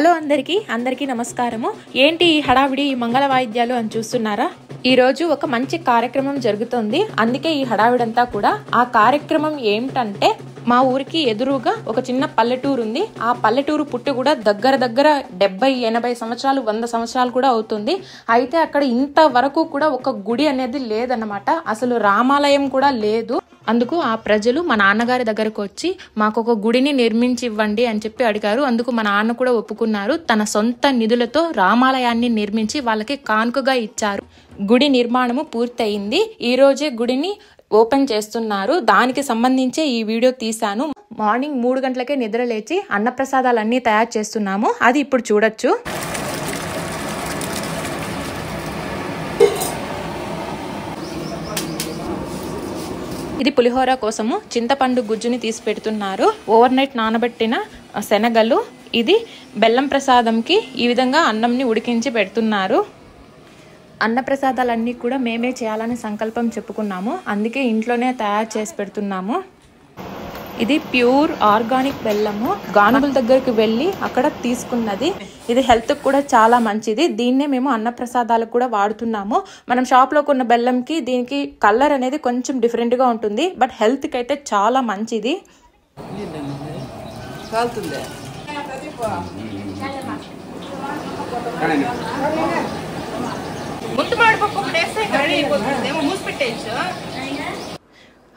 Hello అందరికీ నమస్కారము. ఏంటి ఈ హడావిడి ఈ మంగళ వాయిద్యాలు అని చూస్తున్నారా? ఈ రోజు ఒక మంచి కార్యక్రమం జరుగుతుంది. అందుకే ఈ హడావిడంతా కూడా. ఆ కార్యక్రమం ఏమిటంటే మా ఊరికి ఎదురుగా ఒక చిన్న పల్లెటూరు ఉంది. ఆ పల్లెటూరు పుట్టి కూడా దగ్గర 70-80 సంవత్సరాలు 100 సంవత్సరాలు కూడా అవుతుంది. అయితే అక్కడ ఇంతవరకు కూడా ఒక గుడి అనేది లేదన్నమాట. అసలు రామాలయం కూడా లేదు. అందుకు ఆ ప్రజలు మా నాన్నగారి దగ్గరకు వచ్చి మాకు ఒక గుడిని నిర్మించి ఇవ్వండి అని చెప్పి అడిగారు. అందుకు మా నాన్న కూడా ఒప్పుకున్నారు. తన సొంత నిధులతో రామాలయాన్ని నిర్మించి వాళ్ళకి కానుకగా ఇచ్చారు. గుడి నిర్మాణము పూర్తయింది. ఈ రోజే గుడిని ఓపెన్ చేస్తున్నారు. దానికి సంబంధించే ఈ వీడియో తీశాను. మార్నింగ్ 3 గంటలకే నిద్ర లేచి అన్నప్రసాదాలన్నీ తయారు చేస్తున్నాము. అది ఇప్పుడు చూడొచ్చు. ఇది పులిహోర కోసము చింతపండు గుజ్జుని తీసి పెడుతున్నారు. ఓవర్ నైట్ నానబెట్టిన శనగలు. ఇది బెల్లం ప్రసాదంకి ఈ విధంగా అన్నంని ఉడికించి పెడుతున్నారు. అన్నప్రసాదాలన్నీ కూడా మేమే చేయాలని సంకల్పం చెప్పుకున్నాము. అందుకే ఇంట్లోనే తయారు చేసి పెడుతున్నాము. ఇది ప్యూర్ ఆర్గానిక్ బెల్లము. గానుగుల దగ్గరికి వెళ్ళి అక్కడ తీసుకున్నది. ఇది హెల్త్ కూడా చాలా మంచిది. దీన్నే మేము అన్నప్రసాదాలకు కూడా వాడుతున్నాము. మనం షాప్లో కొన్న బెల్లంకి దీనికి కలర్ అనేది కొంచెం డిఫరెంట్గా ఉంటుంది. బట్ హెల్త్కి అయితే చాలా మంచిది.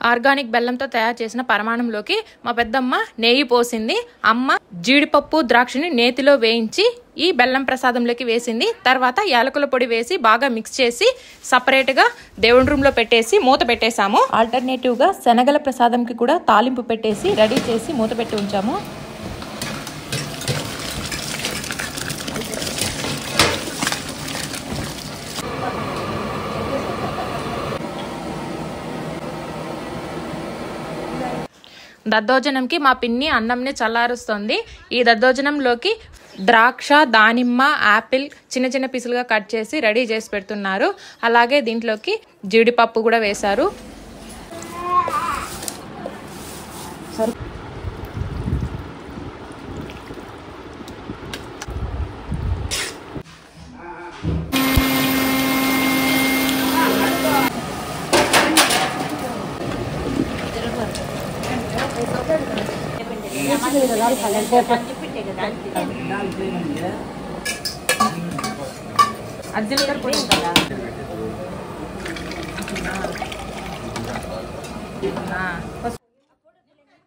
ఆర్గానిక్ బెల్లంతో తయారు చేసిన పరమాణంలోకి మా పెద్దమ్మ నెయ్యి పోసింది. అమ్మ జీడిపప్పు ద్రాక్షని నేతిలో వేయించి ఈ బెల్లం ప్రసాదంలోకి వేసింది. తర్వాత యాలకుల పొడి వేసి బాగా మిక్స్ చేసి సపరేట్గా దేవుడి రూమ్లో పెట్టేసి మూత పెట్టేశాము. ఆల్టర్నేటివ్గా శనగల ప్రసాదంకి కూడా తాలింపు పెట్టేసి రెడీ చేసి మూత పెట్టి ఉంచాము. దద్దోజనంకి మా పిన్ని అన్నంని చల్లారుస్తుంది. ఈ దద్దోజనంలోకి ద్రాక్ష, దానిమ్మ, యాపిల్ చిన్న చిన్న పీసులుగా కట్ చేసి రెడీ చేసి పెడుతున్నారు. అలాగే దీంట్లోకి జీడిపప్పు కూడా వేశారు.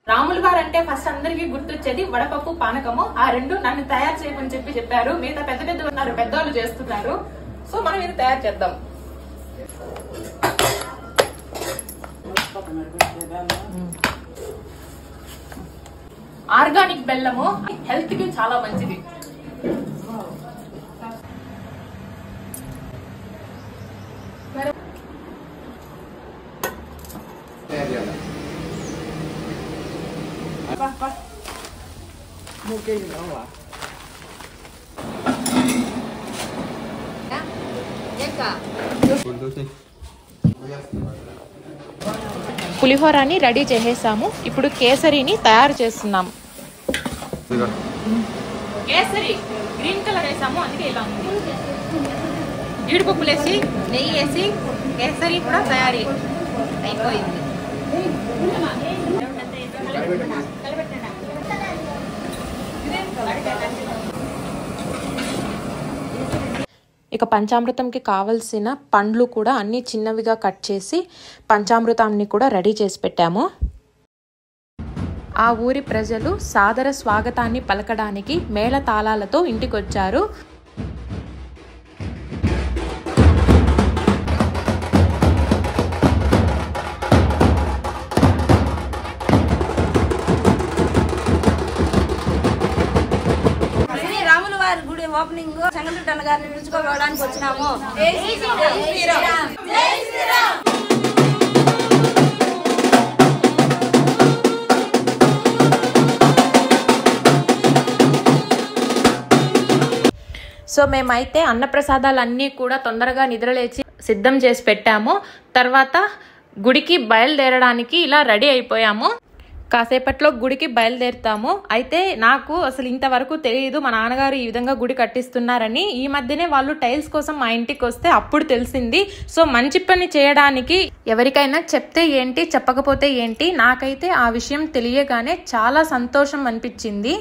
రాములు గారు అంటే ఫస్ట్ అందరికి గుర్తొచ్చేది వడపప్పు, పానకము. ఆ రెండు నన్ను తయారు చేయమని చెప్పారు. మిగతా పెద్ద ఉన్నారు, పెద్దవాళ్ళు చేస్తున్నారు. సో మనం ఇది తయారు చేద్దాం. ఆర్గానిక్ బెల్లము హెల్త్ కి చాలా మంచిది. పులిహోరాని రెడీ చేసేసాము. ఇప్పుడు కేసరిని తయారు చేస్తున్నాం. కేసరి గ్రీన్ కలర్ వేసాము, అందుకే ఇలా ఉంది. జీడిపప్పులు వేసి నెయ్యి వేసి కేసరి కూడా తయారీ అయిపోయింది. ఇక పంచామృతంకి కావలసిన పండ్లు కూడా అన్ని చిన్నవిగా కట్ చేసి పంచామృతాన్ని కూడా రెడీ చేసి పెట్టాము. ఆ ఊరి ప్రజలు సాదర స్వాగతాన్ని పలకడానికి మేళ తాళాలతో ఇంటికొచ్చారు. రాముల వారి గుడి ఓపెనింగ్ సంగతున్న గారిని పిలుచుకోవడానికి వచ్చినాము. సో మేమైతే అన్నప్రసాదాలన్నీ కూడా తొందరగా నిద్రలేచి సిద్ధం చేసి పెట్టాము. తర్వాత గుడికి బయలుదేరడానికి ఇలా రెడీ అయిపోయాము. కాసేపట్లో గుడికి బయలుదేరుతాము. అయితే నాకు అసలు ఇంతవరకు తెలియదు మా నాన్నగారు ఈ విధంగా గుడి కట్టిస్తున్నారని. ఈ మధ్యనే వాళ్ళు టైల్స్ కోసం మా ఇంటికి వస్తే అప్పుడు తెలిసింది. సో మంచి పని చేయడానికి ఎవరికైనా చెప్తే ఏంటి, చెప్పకపోతే ఏంటి, నాకైతే ఆ విషయం తెలియగానే చాలా సంతోషం అనిపించింది.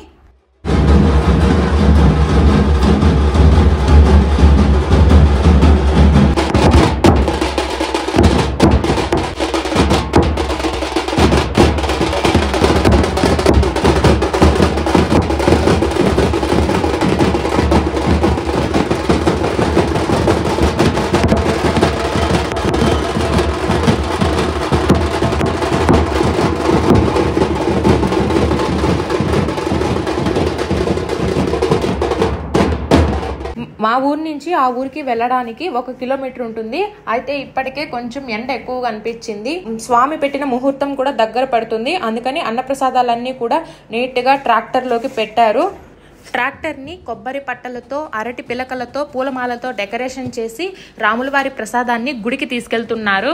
మా ఊరు నుంచి ఆ ఊరికి వెళ్ళడానికి 1 కిలోమీటర్ ఉంటుంది. అయితే ఇప్పటికే కొంచెం ఎండ ఎక్కువగా అనిపించింది. స్వామి పెట్టిన ముహూర్తం కూడా దగ్గర పడుతుంది. అందుకని అన్నప్రసాదాలన్నీ కూడా నీట్గా ట్రాక్టర్లోకి పెట్టారు. ట్రాక్టర్ని కొబ్బరి పట్టలతో, అరటి పిలకలతో, పూలమాలతో డెకరేషన్ చేసి రాములవారి ప్రసాదాన్ని గుడికి తీసుకెళ్తున్నారు.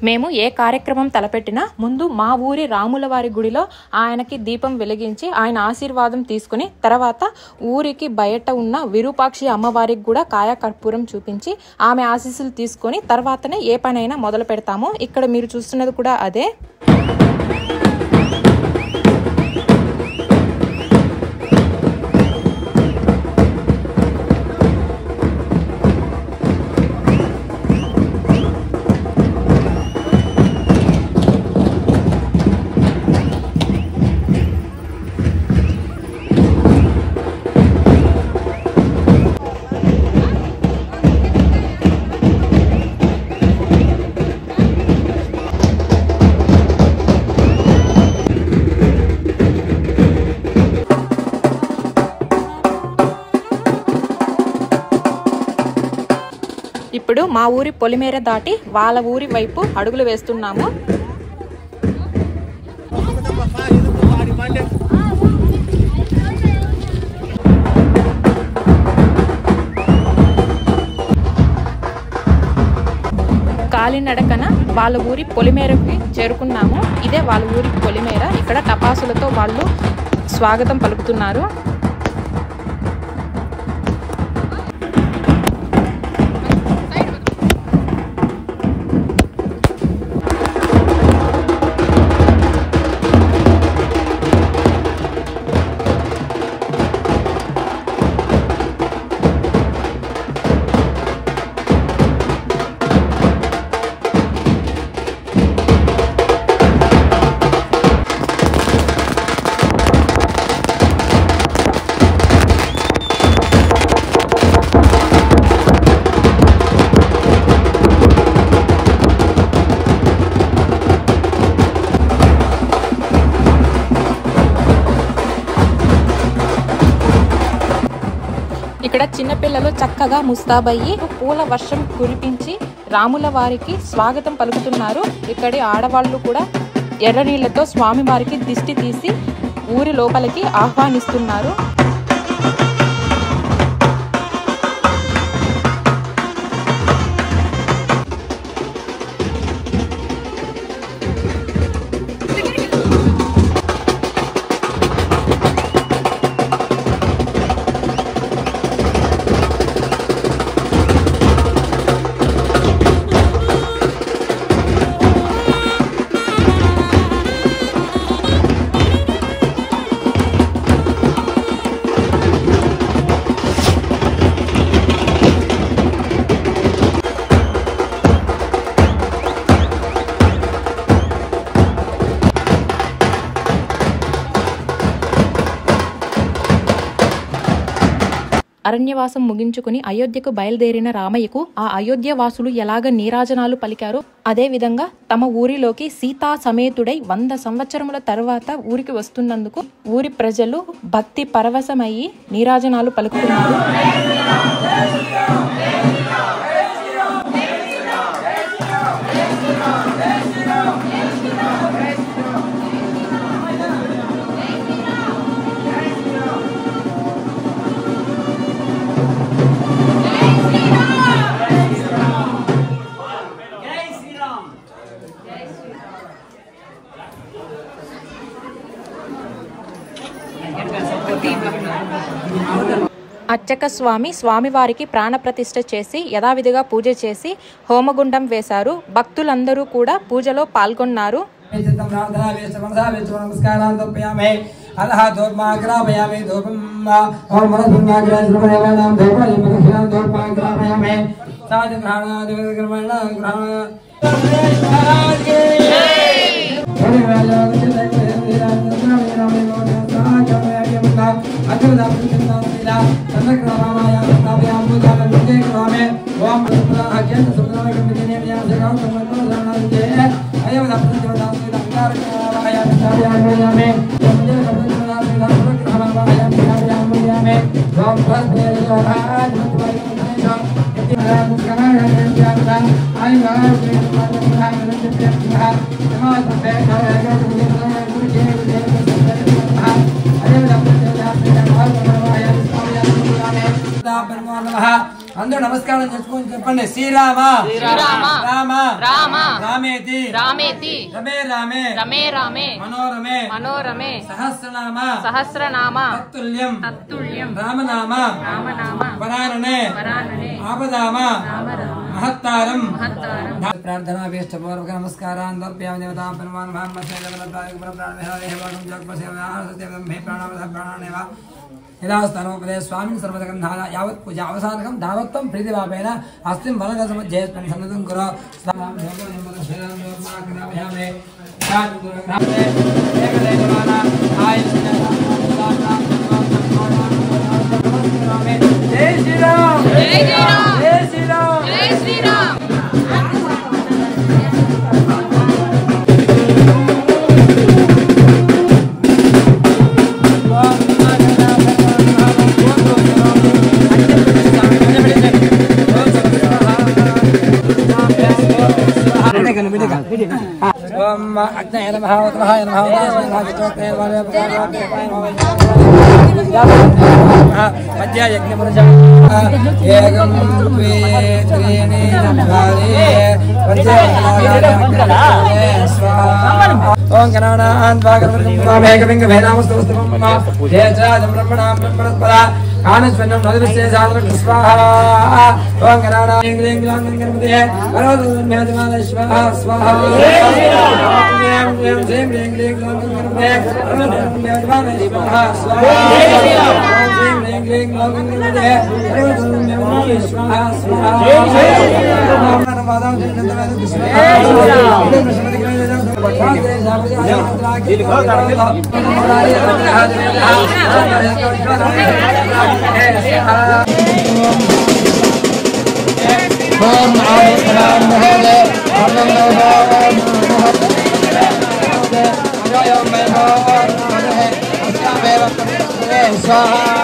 మేము ఏ కార్యక్రమం తలపెట్టినా ముందు మా ఊరి రాములవారి గుడిలో ఆయనకి దీపం వెలిగించి ఆయన ఆశీర్వాదం తీసుకుని తర్వాత ఊరికి బయట ఉన్న విరూపాక్షి అమ్మవారికి కూడా కాయకర్పూరం చూపించి ఆమె ఆశీస్సులు తీసుకొని తర్వాతనే ఏ పనైనా మొదలు పెడతాము. ఇక్కడ మీరు చూస్తున్నది కూడా అదే. ఇప్పుడు మా ఊరి పొలిమేర దాటి వాళ్ళ ఊరి వైపు అడుగులు వేస్తున్నాము. కాలినడకన వాళ్ళ ఊరి పొలిమేరకి చేరుకున్నాము. ఇదే వాళ్ళ ఊరి పొలిమేర. ఇక్కడ టపాసులతో వాళ్ళు స్వాగతం పలుకుతున్నారు. ఇక్కడ చిన్నపిల్లలు చక్కగా ముస్తాబయ్యి పూల వర్షం కురిపించి రాముల వారికి స్వాగతం పలుకుతున్నారు. ఇక్కడి ఆడవాళ్లు కూడా ఎర్ర నీళ్లతో స్వామి వారికి దిష్టి తీసి ఊరి లోపలికి ఆహ్వానిస్తున్నారు. అరణ్యవాసం ముగించుకుని అయోధ్యకు బయలుదేరిన రామయ్యకు ఆ అయోధ్య వాసులు ఎలాగ నీరాజనాలు పలికారో అదే విధంగా తమ ఊరిలోకి సీతా సమేతుడై 100 సంవత్సరముల తర్వాత ఊరికి వస్తున్నందుకు ఊరి ప్రజలు భక్తి పరవశమయ్యి నీరాజనాలు పలుకుతున్నారు. అర్చక స్వామివారికి ప్రాణప్రతిష్ఠ చేసి యథావిధిగా పూజ చేసి హోమగుండం వేశారు. భక్తులందరూ కూడా పూజలో పాల్గొన్నారు. అందరూ నమస్కారం చేసుకొని చెప్పండి. శ్రీరామ రామ రామేతి రమే రామే మనోరమే సహస్రనామ తత్తుల్యం రామనామ వరాననే ఆపదామ మహత్తారం. ప్రార్థనా వేష్టపూర్వక నమస్కారాన్ దర్ప్యామి దేవతా పరమాన్ యథాస్థానోపదే స్వామిని సర్వదగంధాన యావత్ పూజ అవసానకం దావత్వం ప్రీతివాపేన అస్తిం వనగసమధ్యేస్మిన్ సన్నదం కురో జై శ్రీరామ్ జై శ్రీరామ్ జై శ్రీరామ్ జై శ్రీరామ్. अग्नये नमः उत्तराय नमः उदयस्मै मध्य यज्ञपुरुषः एकं द्वे त्रीणि ओम गणानां भागवतं ब्रह्मणां ब्रह्मणस्पदा कानस्वन्नं नदविशेषादं स्वाहा ओम गणानां इंग्लिं ग्लां गणपतिः वरोदमेधमान स्वाहा स्वाहा ओम श्रीं इंग्लिं ग्लां गणपतिः वरोदमेधमान स्वाहा स्वाहा ओम श्रीं इंग्लिं ग्लां गणपतिः वरोदमेधमान स्वाहा स्वाहा ओम नमः स्वाहा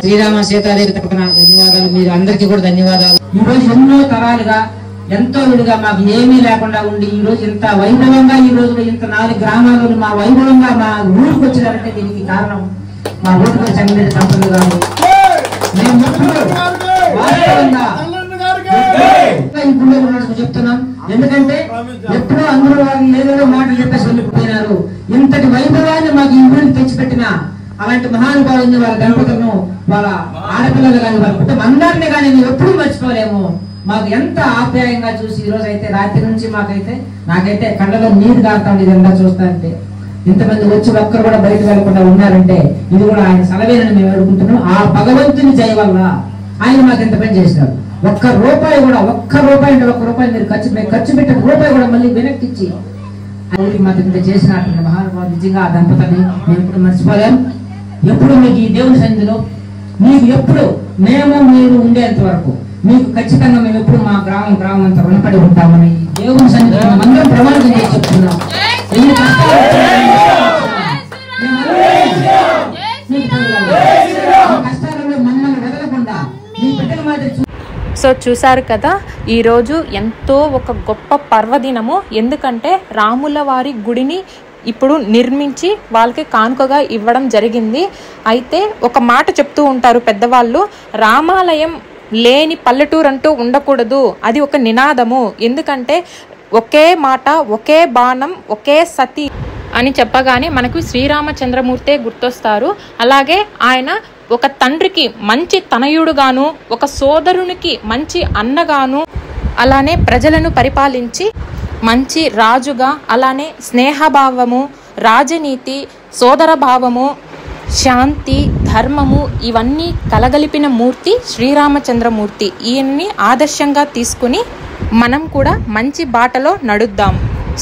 శ్రీరామ సీతాదేవి తరపున ధన్యవాదాలు. మీరు అందరికీ కూడా ధన్యవాదాలు. ఈ రోజు ఎన్నో తరాలుగా ఎంతో విడిగా మాకు ఏమీ లేకుండా ఉండి ఈ రోజు ఇంత వైభవంగా ఈ రోజు ఇంత 4 గ్రామాలను మా వైభవంగా మా ఊరికి వచ్చినారంటే దీనికి కారణం మా ఊరికి సంగతి తప్పదు కాదు. మేము చెప్తున్నాం. ఎందుకంటే ఎప్పుడో అందరూ వాళ్ళు ఏదేదో మాటలు చెప్పేసి వెళ్ళిపోయినారు. ఇంతటి వైభవాన్ని మాకు ఈ ఊరికి తెచ్చిపెట్టిన అలాంటి మహానుభావుని వాళ్ళ దంపతులను వాళ్ళ ఆడపిల్లలు కానీ వాళ్ళ కుటుంబం అందరినీ కానీ మేము ఎప్పుడూ మర్చిపోలేము. మాకు ఎంత ఆప్యాయంగా చూసి ఈ రోజు అయితే రాత్రి నుంచి నాకైతే కళ్ళలో నీరు కారుతా ఉంది ఇదంతా చూస్తానంటే. ఇంతమంది వచ్చి ఒక్కరు కూడా బయట వెళ్ళకుండా ఉన్నారంటే ఇది కూడా ఆయన సెలవేనని మేము అడుగుతున్నాం. ఆ భగవంతుని జయ వల్ల ఆయన మాకు ఎంత పని చేసినారు. ఒక్క రూపాయి మీరు ఖర్చు పెట్టిన రూపాయి కూడా మళ్ళీ వెనక్కి ఇచ్చి మాకు ఇంత చేసినటువంటి మహానుభావులు నిజంగా ఆ దంపతుల్ని మేము ఎప్పుడు మర్చిపోలేం. ఎప్పుడు మీకు ఈ దేవుని సన్నిధిలో మీకు ఎప్పుడు మీరు ఉండేంత వరకు మీకు ఖచ్చితంగా మేము ఎప్పుడు మా గ్రామం అంతా రుణపడి ఉంటామని దేవుని సన్నిధిలో అందరం ప్రమాణం చేసి చెప్తున్నాం. కష్టాలలో మమ్మల్ని వదలకుండా మీ బిడ్డల మాదిరి. సో చూసారు కదా, ఈరోజు ఎంతో ఒక గొప్ప పర్వదినము. ఎందుకంటే రాముల వారి గుడిని ఇప్పుడు నిర్మించి వాళ్ళకి కానుకగా ఇవ్వడం జరిగింది. అయితే ఒక మాట చెప్తూ ఉంటారు పెద్దవాళ్ళు, రామాలయం లేని పల్లెటూరు అంటూ ఉండకూడదు, అది ఒక నినాదము. ఎందుకంటే ఒకే మాట, ఒకే బాణం, ఒకే సతి అని చెప్పగానే మనకు శ్రీరామచంద్రమూర్తే గుర్తొస్తారు. అలాగే ఆయన ఒక తండ్రికి మంచి తనయుడుగాను, ఒక సోదరునికి మంచి అన్నగాను, అలానే ప్రజలను పరిపాలించి మంచి రాజుగా, అలానే స్నేహభావము, రాజనీతి, సోదర భావము, శాంతి, ధర్మము ఇవన్నీ కలగలిపిన మూర్తి శ్రీరామచంద్రమూర్తి. ఈయన్ని ఆదర్శంగా తీసుకుని మనం కూడా మంచి బాటలో నడుద్దాం.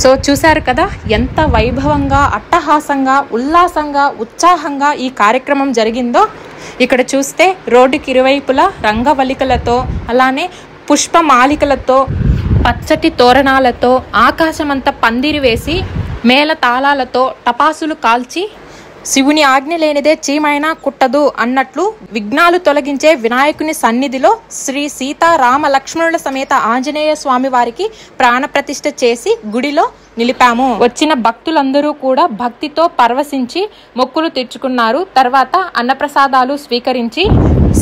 సో చూశారు కదా ఎంత వైభవంగా, అట్టహాసంగా, ఉల్లాసంగా, ఉత్సాహంగా ఈ కార్యక్రమం జరిగిందో. ఇక్కడ చూస్తే రోడ్డుకి ఇరువైపులా రంగవల్లికలతో, అలానే పుష్పమాలికలతో, పచ్చటి తోరణాలతో, ఆకాశమంతా పందిరి వేసి, మేళ తాళాలతో, టపాసులు కాల్చి, శివుని ఆజ్ఞ లేనిదే చీమైనా కుట్టదు అన్నట్లు విఘ్నాలు తొలగించే వినాయకుని సన్నిధిలో శ్రీ సీతారామ లక్ష్మణుల సమేత ఆంజనేయ స్వామి వారికి ప్రాణప్రతిష్ఠ చేసి గుడిలో నిలిపాము. వచ్చిన భక్తులందరూ కూడా భక్తితో పరవశించి మొక్కులు తీర్చుకున్నారు. తర్వాత అన్నప్రసాదాలు స్వీకరించి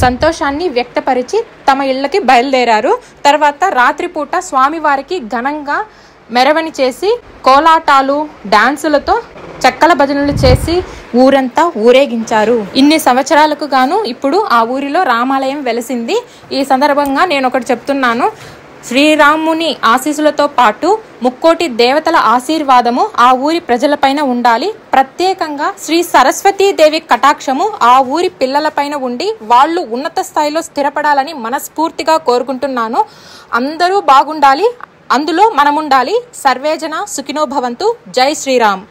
సంతోషాన్ని వ్యక్తపరిచి తమ ఇళ్లకి బయలుదేరారు. తర్వాత రాత్రిపూట స్వామివారికి ఘనంగా మెరవని చేసి కోలాటాలు, డాన్సులతో చెక్కల భజనలు చేసి ఊరంతా ఊరేగించారు. ఇన్ని సంవత్సరాలకు గాను ఇప్పుడు ఆ ఊరిలో రామాలయం వెలిసింది. ఈ సందర్భంగా నేను ఒకటి చెప్తున్నాను. శ్రీరాముని ఆశీస్సులతో పాటు ముక్కోటి దేవతల ఆశీర్వాదము ఆ ఊరి ప్రజలపైన ఉండాలి. ప్రత్యేకంగా శ్రీ సరస్వతీదేవి కటాక్షము ఆ ఊరి పిల్లలపైన ఉండి వాళ్ళు ఉన్నత స్థాయిలో స్థిరపడాలని మనస్ఫూర్తిగా కోరుకుంటున్నాను. అందరూ బాగుండాలి, అందులో మనముండాలి. సర్వేజన సుఖినో భవంతు. జై శ్రీరామ్.